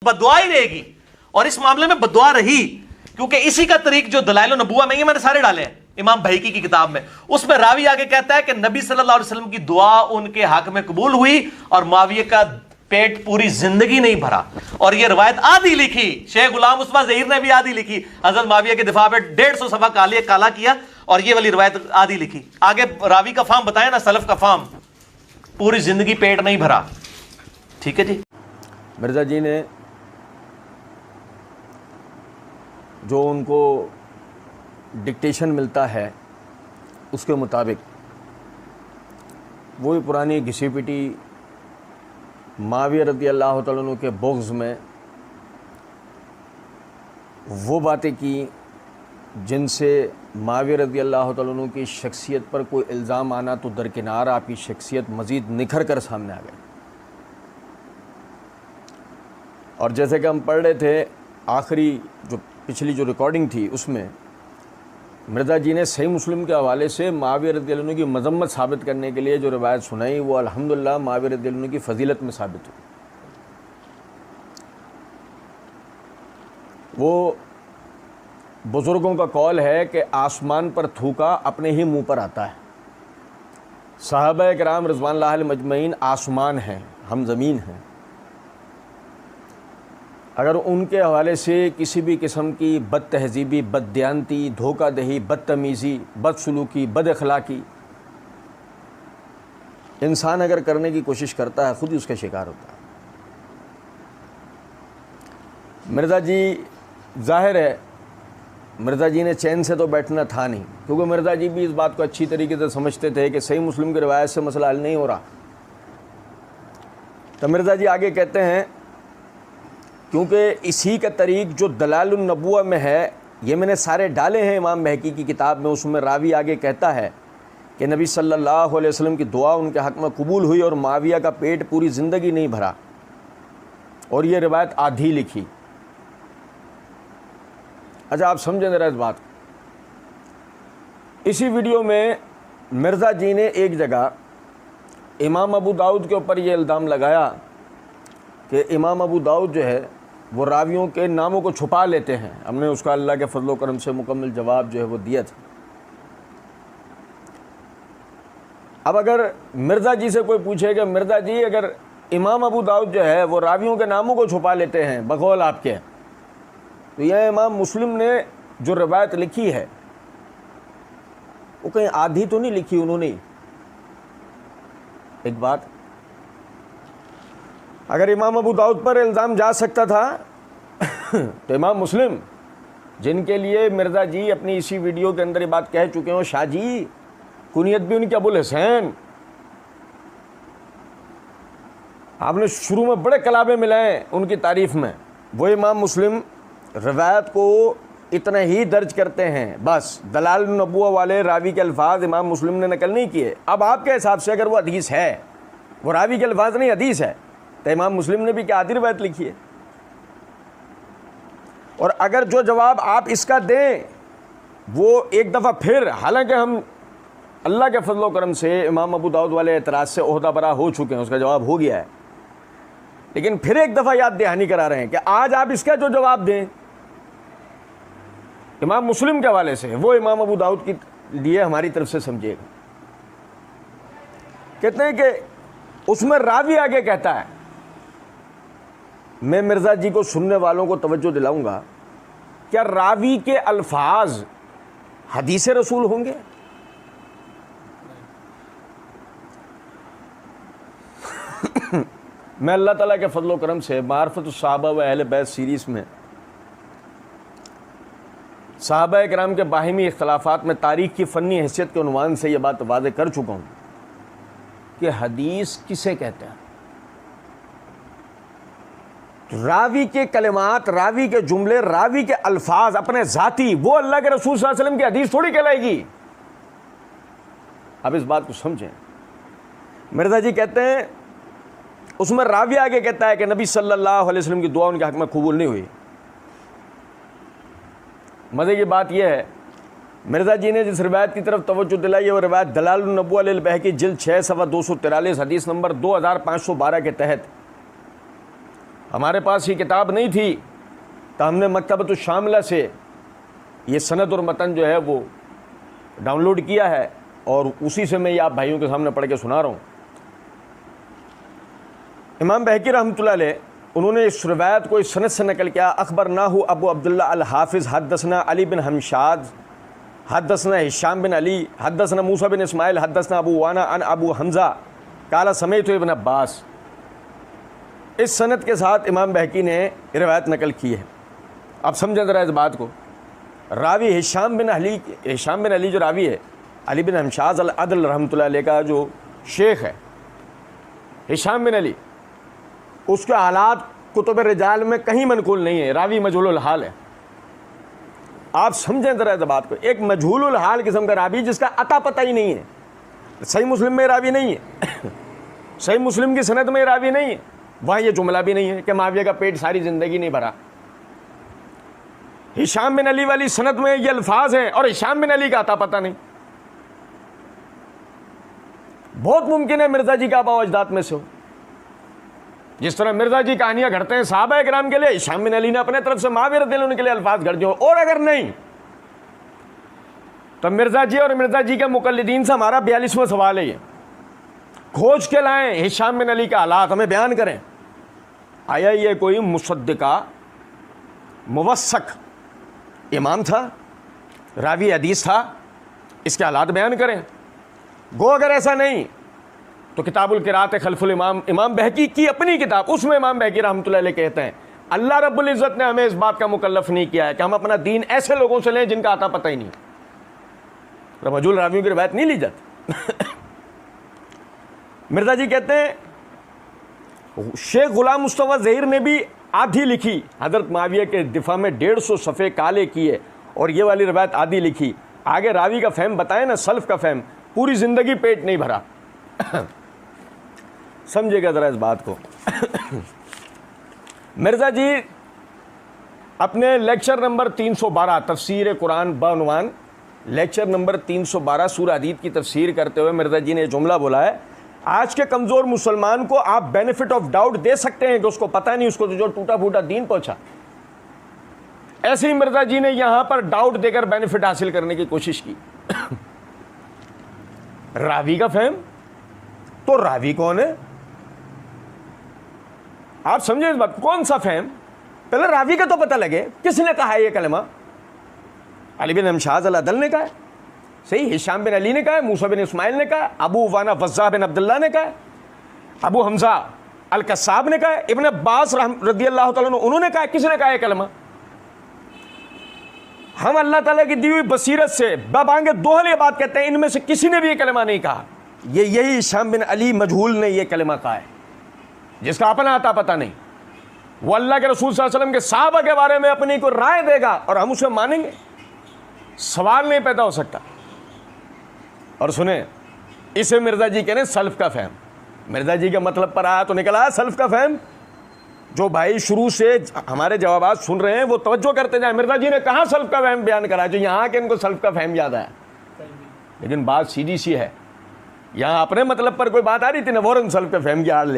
बददुआ ही रहेगी। और इस मामले में बददुआ रही, क्योंकि इसी का तरीक जो दलाइल नबुव्वह में, ये मैंने सारे डाले हैं इमाम बहकी की किताब में, उसमें रावी आगे कहता है कि नबी सल्लल्लाहु अलैहि वसल्लम की दुआ उनके हक में कबूल हुई और मुआविया का पेट पूरी जिंदगी नहीं भरा। और ये रवायत आधी लिखी, शेख गुलाम उस्मान ज़हीर ने भी आधी लिखी, हजरत मुआविया के दिफा पे 150 सफा काला किया और ये वाली रवायत आधी लिखी। आगे रावी का फार्म बताया ना, सलफ का फार्म, पूरी जिंदगी पेट नहीं भरा। ठीक है जी। मिर्ज़ा जी ने जो उनको डिक्टेशन मिलता है उसके मुताबिक वही पुरानी घिसी पिटी मुआविया रज़ी अल्लाह तआला अन्हु के बुग़्ज़ में वो बातें की जिनसे मुआविया रज़ी अल्लाह तआला अन्हु की शख्सियत पर कोई इल्ज़ाम आना तो दरकिनार, आपकी शख्सियत मज़ीद निखर कर सामने आ गई। और जैसे कि हम पढ़ रहे थे, आखिरी जो पिछली जो रिकॉर्डिंग थी उसमें मिर्ज़ा जी ने सही मुस्लिम के हवाले से मुआविया रज़ियल्लाहु अन्हु की मज़म्मत साबित करने के लिए जो रिवायत सुनाई, वो अल्हम्दुलिल्लाह मुआविया रज़ियल्लाहु अन्हु की फ़जीलत में साबित हुई। वो बुज़ुर्गों का कौल है कि आसमान पर थूका अपने ही मुंह पर आता है। सहाबा किराम रिज़वानुल्लाह अलैहिम अजमईन आसमान हैं, हम ज़मीन हैं। अगर उनके हवाले से किसी भी किस्म की बद तहज़ीबी, बददियानती, धोखा दही, बदतमीज़ी, बदसलूकी, बद अखलाकी इंसान अगर करने की कोशिश करता है, ख़ुद ही उसका शिकार होता है। मिर्ज़ा जी, ज़ाहिर है मिर्ज़ा जी ने चैन से तो बैठना था नहीं, क्योंकि मिर्ज़ा जी भी इस बात को अच्छी तरीके से समझते थे कि सही मुस्लिम की रिवायत से मसला हल नहीं हो रहा। तो मिर्ज़ा जी आगे कहते हैं, क्योंकि इसी का तरीक़ जो दलाइल नबुव्वह में है, ये मैंने सारे डाले हैं इमाम बहकी की किताब में। उसमें रावी आगे कहता है कि नबी सल्लल्लाहु अलैहि वसल्लम की दुआ उनके हक़ में कबूल हुई और मुआविया का पेट पूरी ज़िंदगी नहीं भरा, और ये रिवायत आधी लिखी। अच्छा, आप समझें ज़रा इस बात। इसी वीडियो में मिर्ज़ा जी ने एक जगह इमाम अबू दाऊद के ऊपर ये इल्ज़ाम लगाया कि इमाम अबू दाऊद जो है वो रावियों के नामों को छुपा लेते हैं। हमने उसका अल्लाह के फजल करम से मुकम्मल जवाब जो है वो दिया था। अब अगर मिर्ज़ा जी से कोई पूछे कि मिर्ज़ा जी, अगर इमाम अबू दाऊद जो है वो रावियों के नामों को छुपा लेते हैं बकौल आपके, तो यह इमाम मुस्लिम ने जो रवायत लिखी है वो कहीं आधी तो नहीं लिखी उन्होंने। एक बात, अगर इमाम अबू दाऊद पर इल्ज़ाम जा सकता था तो इमाम मुस्लिम, जिनके लिए मिर्ज़ा जी अपनी इसी वीडियो के अंदर ये बात कह चुके हो, शाह जी कुनियत भी उनकी अबुल हुसैन, आपने शुरू में बड़े कलाबे मिलाए उनकी तारीफ़ में, वो इमाम मुस्लिम रवायत को इतना ही दर्ज करते हैं, बस दलाइल नबुव्वह वाले रावी के अल्फाज इमाम मुस्लिम ने नकल नहीं किए। अब आपके हिसाब से अगर वो हदीस है, वो रावी के अल्फाज नहीं हदीस है, तो इमाम मुस्लिम ने भी क्या आधी रवायत लिखी है? और अगर जो जवाब आप इसका दें वो एक दफ़ा फिर, हालांकि हम अल्लाह के फजल करम से इमाम अबू दाऊद वाले एतराज़ से ओहदा बरा हो चुके हैं, उसका जवाब हो गया है, लेकिन फिर एक दफ़ा याद दहानी करा रहे हैं कि आज आप इसका जो जवाब दें इमाम मुस्लिम के हवाले से, वो इमाम अबू दाऊद के लिए हमारी तरफ से समझिएगा। कहते हैं कि उसमें रावी आगे कहता है, मैं मिर्ज़ा जी को सुनने वालों को तवज्जो दिलाऊंगा, क्या रावी के अल्फाज हदीस रसूल होंगे? मैं अल्लाह ताला के फजल करम से मारफत सहाबा व अहले बैत सीरीज़ में सहाबा किराम के बाहिमी इख्तलाफात में तारीख़ की फ़न्नी हैसियत के उन्वान से यह बात वाज़ेह कर चुका हूँ कि हदीस किसे कहते हैं। रावी के कलिमात, रावी के जुमले, रावी के अल्फाज अपने ज़ाती, वो अल्लाह के रसूल सल्लल्लाहु अलैहि वसल्लम की हदीस थोड़ी कहलाएगी। अब इस बात को समझें। मिर्ज़ा जी कहते हैं, उसमें रावी आगे कहता है कि नबी सल्लल्लाहु अलैहि वसल्लम की दुआ उनके हक़ में कबूल नहीं हुई। मज़े की बात यह है, मिर्ज़ा जी ने जिस रिवायत की तरफ तवज्जो दिलाई है वो रिवायत दलाइल नबुव्वह लिल बहकी जिल्द 6 सफ़ा 243 हदीस नंबर 2512 के तहत हमारे पास ये किताब नहीं थी तो हमने मकतबतुश शामिला से ये सनद और मतन जो है वो डाउनलोड किया है और उसी से मैं ये आप भाइयों के सामने पढ़ के सुना रहा हूँ। इमाम बहकी रहमतुल्लाह अलैह उन्होंने इस रवायत को इस सनद से नकल किया। अखबरनाहु अबू अब्दुल्ला अल हाफिज़ हदसना अली बिन हमशाद हदसना हिशाम बिन अली हदसना मूसा बिन इस्माइल हदसना अबू वाना अन अबू हमज़ा काला समेत इब्न अब्बास। इस सनद के साथ इमाम बहकी ने रवायत नकल की है। अब समझें ज़रा इस बात को। रावी हिशाम बिन अली जो रावी है, अली बिन हमशाद अल अदल रहमतुल्लाह अलैह का जो शेख है हिशाम बिन अली, उसके हालात कुतुब रिजाल में कहीं मनकूल नहीं है, रावी मजहूलुल हाल है। आप समझें ज़रा इस बात को। एक मजहूलुल हाल किस्म का रावी जिसका अता पता ही नहीं है, सही मुस्लिम में रावी नहीं है सही मुस्लिम की सनद में रावी नहीं है, वहाँ ये जुमला भी नहीं है कि माविया का पेट सारी ज़िंदगी नहीं भरा। हिशाम बिन अली वाली सनद में ये अल्फाज हैं और हिशाम बिन अली का अता पता नहीं। बहुत मुमकिन है मिर्ज़ा जी का आबा अजदाद में से हो। जिस तरह मिर्ज़ा जी कहानियाँ घड़ते हैं सहाबा किराम के लिए, हिशाम बिन अली ने अपने तरफ से माविया रज़ियल्लाहु अन्हु के लिए अल्फाज घड़ दिए। और अगर नहीं तो मिर्ज़ा जी और मिर्ज़ा जी के मुक़ल्लिदीन से हमारा 42वां सवाल है, ये खोज के लाएं हिशाम बिन अली का हालात हमें बयान करें। आया ये कोई मुसद्दिका मुवस्सक इमाम था, रावी हदीस था, इसके हालात बयान करें। गो अगर ऐसा नहीं तो किताबुल क़िराअत खल्फुल इमाम, इमाम बहकी की अपनी किताब, उसमें इमाम बहकी रहमतुल्लाह अलैह कहते हैं अल्लाह रब्बुल इज़्ज़त ने हमें इस बात का मुकल्लफ़ नहीं किया है कि हम अपना दीन ऐसे लोगों से लें जिनका आता पता ही नहीं। मजहूल रावियों की रिवायत नहीं ली जाती मिर्ज़ा जी कहते हैं शेख गुलाम मुस्तफ़ा ज़हीर ने भी आधी लिखी, हज़रत माविया के दिफा में 150 सफ़े काले किए और ये वाली रिवायत आधी लिखी। आगे रावी का फ़हम बताए ना, सल्फ़ का फ़हम, पूरी ज़िंदगी पेट नहीं भरा समझिएगा ज़रा इस बात को मिर्ज़ा जी अपने लेक्चर नंबर 312 तफसीर कुरान बउनवान लेक्चर नंबर 312 सूरह हदीद की तफसीर करते हुए मिर्ज़ा जी ने जुमला बोला है, आज के कमज़ोर मुसलमान को आप बेनिफिट ऑफ डाउट दे सकते हैं कि उसको पता नहीं, उसको तो जो टूटा फूटा दीन पहुंचा। ऐसे ही मिर्ज़ा जी ने यहां पर डाउट देकर बेनिफिट हासिल करने की कोशिश की रावी का फहम, तो रावी कौन है आप समझे इस बात। कौन सा फहम, पहले रावी का तो पता लगे, किसने कहा है ये कलमा। अली बिन हमशाद अल अदल ने कहा है, सही, हिशाम बिन अली ने कहा है, मूसा बिन इस्माइल ने कहा है, अबू वाना वज़्ज़ा बिन अब्दुल्ला ने कहा है, अबू हमज़ा अल कस्साब ने कहा है, इब्न अब्बास रज़ियल्लाहु तआला अन्हु उन्होंने कहा है। किसने कहा है कलमा। हम अल्लाह ताला की दी हुई बसीरत से बाबांगे दोहल ये बात कहते हैं, इनमें से किसी ने भी ये कलमा नहीं कहा। यही हिशाम बिन अली मजहूल ने ये कलमा कहा है, जिसका अपना आता पता नहीं। वो अल्लाह के रसूल सल्लल्लाहु अलैहि वसल्लम के सहाबा के बारे में अपनी को राय देगा और हम उसे मानेंगे, सवाल नहीं पैदा हो सकता। और सुने, इसे मिर्ज़ा जी कहने सल्फ़ का फ़हम। मिर्ज़ा जी के मतलब पर आया तो निकला सल्फ़ का फ़हम। जो भाई शुरू से हमारे जवाबात सुन रहे हैं वो तवज्जो करते जाए, मिर्ज़ा जी ने कहाँ सल्फ़ का फ़हम बयान करा, जो यहाँ के इनको सल्फ़ का फ़हम याद आया। लेकिन बात सीधी सी है, यहाँ अपने मतलब पर कोई बात आ रही थी ना, फ़ौरन सल्फ़ का फ़हम की आड़ ले